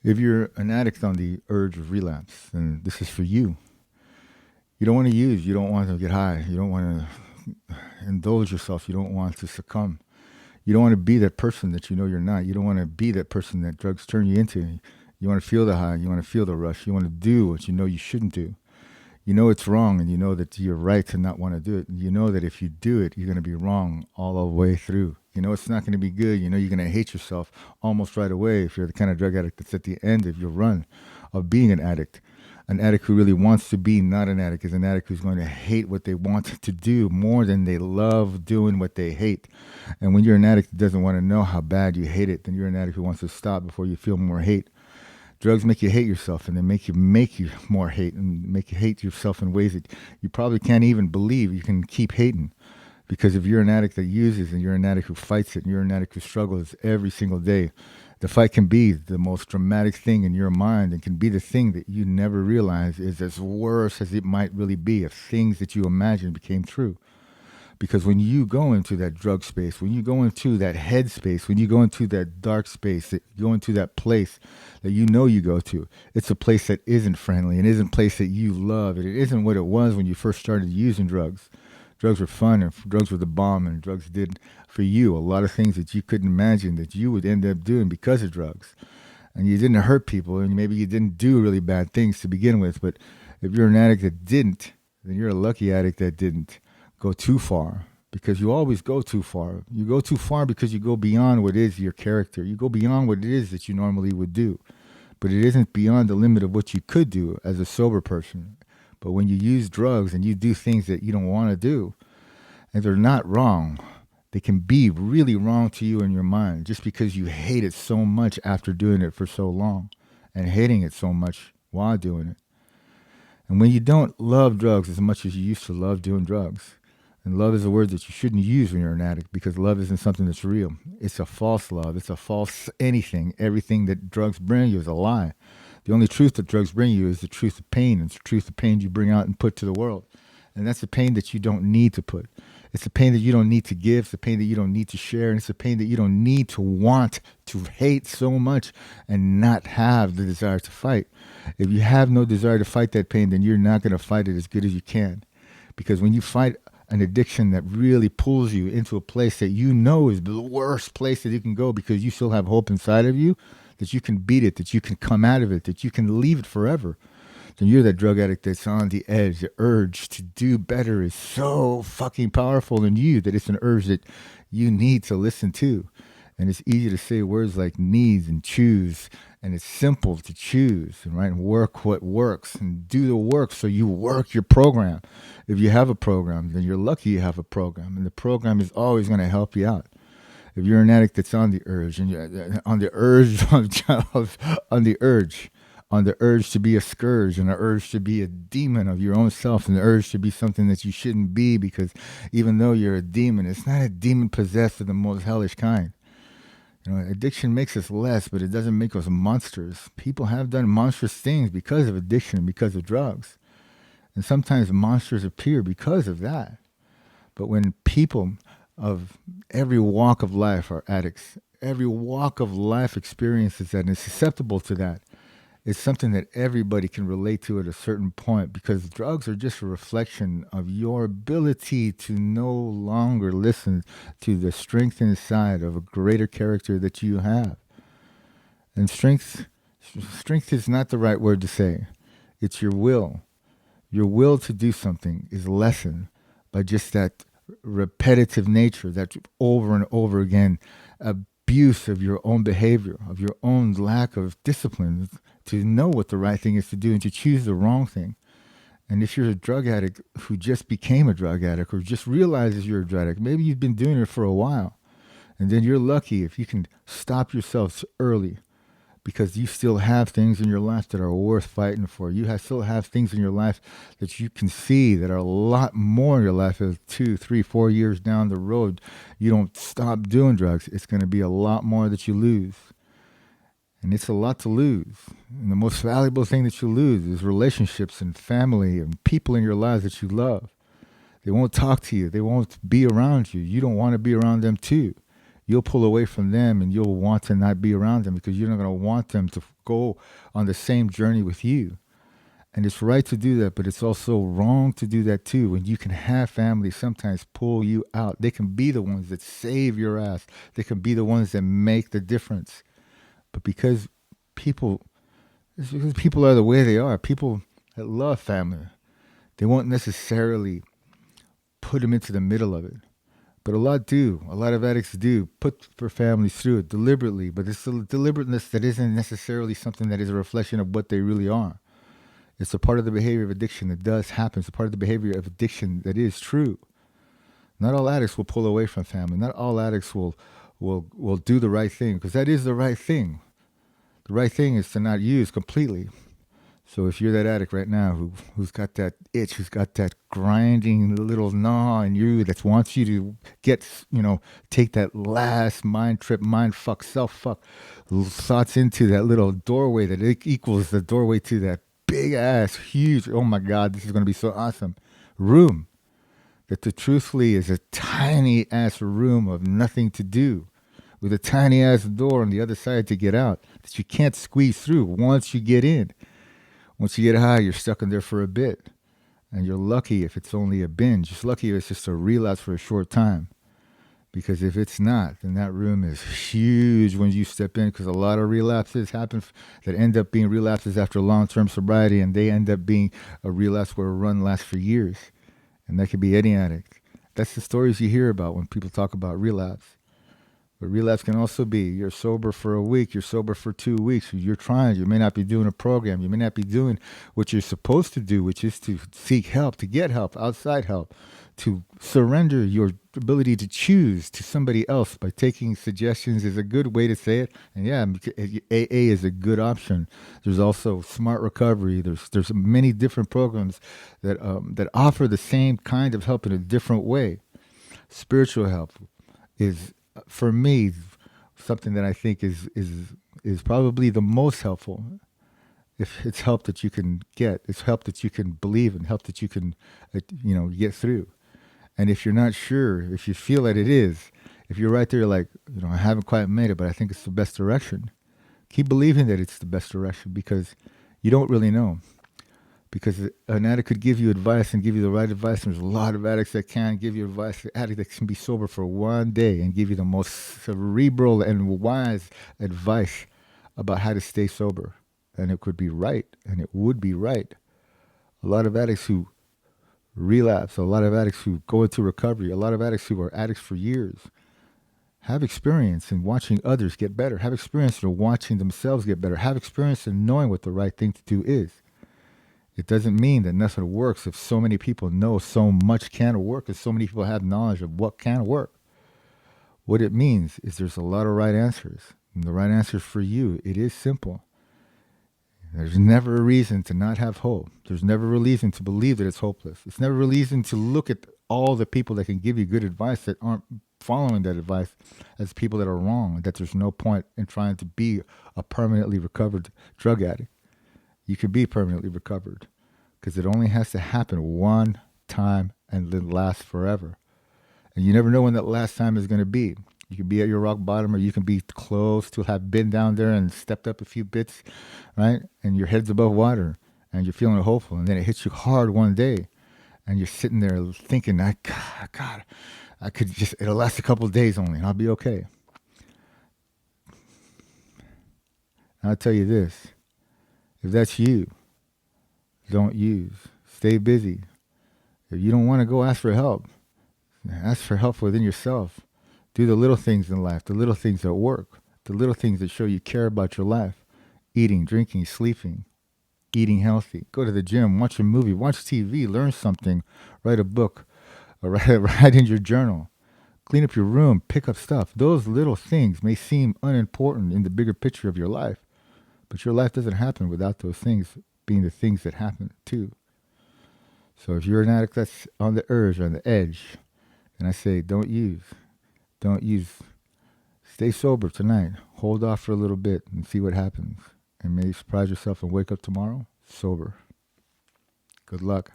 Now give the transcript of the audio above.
If you're an addict on the urge of relapse, then this is for you. You don't want to use. You don't want to get high. You don't want to indulge yourself. You don't want to succumb. You don't want to be that person that you know you're not. You don't want to be that person that drugs turn you into. You want to feel the high. You want to feel the rush. You want to do what you know you shouldn't do. You know it's wrong, and you know that you're right to not want to do it. You know that if you do it, you're going to be wrong all the way through. You know it's not going to be good. You know you're going to hate yourself almost right away if you're the kind of drug addict that's at the end of your run of being an addict. An addict who really wants to be not an addict is an addict who's going to hate what they want to do more than they love doing what they hate. And when you're an addict that doesn't want to know how bad you hate it, then you're an addict who wants to stop before you feel more hate. Drugs make you hate yourself, and they make you more hate, and make you hate yourself in ways that you probably can't even believe you can keep hating. Because if you're an addict that uses, and you're an addict who fights it, and you're an addict who struggles every single day, the fight can be the most dramatic thing in your mind, and can be the thing that you never realize is as worse as it might really be if things that you imagined became true. Because when you go into that drug space, when you go into that head space, when you go into that dark space, that you go into that place that you know you go to, it's a place that isn't friendly and isn't a place that you love. And it isn't what it was when you first started using drugs. Drugs were fun, and drugs were the bomb, and drugs did for you a lot of things that you couldn't imagine that you would end up doing because of drugs. And you didn't hurt people, and maybe you didn't do really bad things to begin with. But if you're an addict that didn't, then you're a lucky addict that didn't go too far, because you always go too far. You go too far because you go beyond what is your character. You go beyond what it is that you normally would do. But it isn't beyond the limit of what you could do as a sober person. But when you use drugs and you do things that you don't want to do, and they're not wrong, they can be really wrong to you in your mind just because you hate it so much after doing it for so long and hating it so much while doing it. And when you don't love drugs as much as you used to love doing drugs, and love is a word that you shouldn't use when you're an addict, because love isn't something that's real. It's a false love. It's a false anything. Everything that drugs bring you is a lie. The only truth that drugs bring you is the truth of pain. It's the truth of pain you bring out and put to the world. And that's the pain that you don't need to put. It's the pain that you don't need to give. It's the pain that you don't need to share. And it's the pain that you don't need to want to hate so much and not have the desire to fight. If you have no desire to fight that pain, then you're not going to fight it as good as you can. Because when you fight an addiction that really pulls you into a place that you know is the worst place that you can go, because you still have hope inside of you, that you can beat it, that you can come out of it, that you can leave it forever, then you're that drug addict that's on the edge. The urge to do better is so fucking powerful in you that it's an urge that you need to listen to. And it's easy to say words like needs and choose, and it's simple to choose, right? And work what works and do the work, so you work your program. If you have a program, then you're lucky you have a program, and the program is always going to help you out. If you're an addict that's on the urge, and you're on the urge on the urge to be a scourge, and the urge to be a demon of your own self, and the urge to be something that you shouldn't be, because even though you're a demon, it's not a demon possessed of the most hellish kind. You know, addiction makes us less, but it doesn't make us monsters. People have done monstrous things because of addiction, because of drugs. And sometimes monsters appear because of that. But when people of every walk of life are addicts, every walk of life experiences that and is susceptible to that, it's something that everybody can relate to at a certain point, because drugs are just a reflection of your ability to no longer listen to the strength inside of a greater character that you have. And strength is not the right word to say. It's your will. Your will to do something is lessened by just that repetitive nature, that over and over again abuse of your own behavior, of your own lack of discipline to know what the right thing is to do and to choose the wrong thing. And if you're a drug addict who just became a drug addict or just realizes you're a drug addict, maybe you've been doing it for a while, and then you're lucky if you can stop yourself early, because you still have things in your life that are worth fighting for. Still have things in your life that you can see that are a lot more in your life as 2, 3, 4 years down the road. You don't stop doing drugs, it's going to be a lot more that you lose. And it's a lot to lose. And the most valuable thing that you lose is relationships and family and people in your lives that you love. They won't talk to you. They won't be around you. You don't want to be around them too. you'll pull away from them and you'll want to not be around them because you're not going to want them to go on the same journey with you. And it's right to do that, but it's also wrong to do that too. When you can have family sometimes pull you out. They can be the ones that save your ass. They can be the ones that make the difference. But people, it's because people are the way they are. People that love family, they won't necessarily put them into the middle of it. But a lot do. A lot of addicts do put their families through it deliberately. But it's a deliberateness that isn't necessarily something that is a reflection of what they really are. It's a part of the behavior of addiction that does happen. It's a part of the behavior of addiction that is true. Not all addicts will pull away from family. Not all addicts will do the right thing, because that is the right thing. The right thing is to not use completely. So if you're that addict right now who's got that itch, who's got that grinding little gnaw in you that wants you to get, take that last mind trip, mind fuck, self fuck thoughts into that little doorway that equals the doorway to that big ass, huge, oh my God, this is going to be so awesome, room that truthfully is a tiny ass room of nothing to do with a tiny ass door on the other side to get out that you can't squeeze through once you get in. Once you get high, you're stuck in there for a bit. And you're lucky if it's only a binge. Just lucky if it's just a relapse for a short time. Because if it's not, then that room is huge when you step in, because a lot of relapses happen that end up being relapses after long-term sobriety, and they end up being a relapse where a run lasts for years. And that could be any addict. That's the stories you hear about when people talk about relapse. But relapse can also be you're sober for a week, you're sober for 2 weeks, you're trying, you may not be doing a program, you may not be doing what you're supposed to do, which is to seek help, to get help, outside help, to surrender your ability to choose to somebody else by taking suggestions is a good way to say it. And yeah, AA is a good option. There's also Smart Recovery. There's many different programs that offer the same kind of help in a different way. Spiritual help is, for me, something that I think is probably the most helpful. If it's help that you can get, it's help that you can believe in, help that you can, get through. And if you're not sure, if you feel that it is, if you're right there like, I haven't quite made it, but I think it's the best direction, keep believing that it's the best direction, because you don't really know. Because an addict could give you advice and give you the right advice. And there's a lot of addicts that can give you advice. An addict that can be sober for one day and give you the most cerebral and wise advice about how to stay sober. And it could be right, and it would be right. A lot of addicts who relapse, a lot of addicts who go into recovery, a lot of addicts who are addicts for years have experience in watching others get better, have experience in watching themselves get better, have experience in knowing what the right thing to do is. It doesn't mean that nothing works if so many people know so much can work and so many people have knowledge of what can work. What it means is there's a lot of right answers. And the right answer for you, it is simple. There's never a reason to not have hope. There's never a reason to believe that it's hopeless. It's never a reason to look at all the people that can give you good advice that aren't following that advice as people that are wrong, that there's no point in trying to be a permanently recovered drug addict. You can be permanently recovered, because it only has to happen one time and then last forever. And you never know when that last time is going to be. You can be at your rock bottom, or you can be close to have been down there and stepped up a few bits, right? And your head's above water and you're feeling hopeful. And then it hits you hard one day and you're sitting there thinking, God, I could just, it'll last a couple of days only and I'll be okay. I'll tell you this. If that's you, don't use. Stay busy. If you don't want to go ask for help within yourself. Do the little things in life, the little things that work, the little things that show you care about your life. Eating, drinking, sleeping, eating healthy. Go to the gym, watch a movie, watch TV, learn something, write a book, or write in your journal. Clean up your room, pick up stuff. Those little things may seem unimportant in the bigger picture of your life, but your life doesn't happen without those things being the things that happen too. So if you're an addict that's on the urge, or on the edge, then I say don't use. Don't use. Stay sober tonight. Hold off for a little bit and see what happens. And may you surprise yourself and wake up tomorrow sober. Good luck.